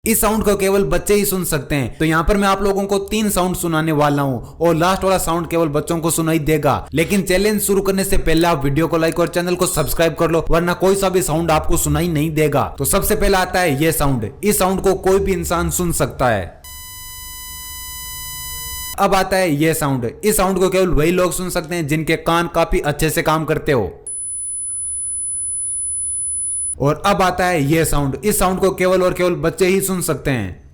इस साउंड को केवल बच्चे ही सुन सकते हैं। तो यहाँ पर मैं आप लोगों को 3 साउंड सुनाने वाला हूँ और लास्ट वाला साउंड केवल बच्चों को सुनाई देगा। लेकिन चैलेंज शुरू करने से पहले आप वीडियो को लाइक और चैनल को सब्सक्राइब कर लो, वरना कोई सा भी साउंड आपको सुनाई नहीं देगा। तो सबसे पहला आता है ये साउंड। इस साउंड को कोई भी इंसान सुन सकता है। अब आता है ये साउंड। इस साउंड को केवल वही लोग सुन सकते हैं जिनके कान काफी अच्छे से काम करते हो। और अब आता है ये साउंड। इस साउंड को केवल और केवल बच्चे ही सुन सकते हैं।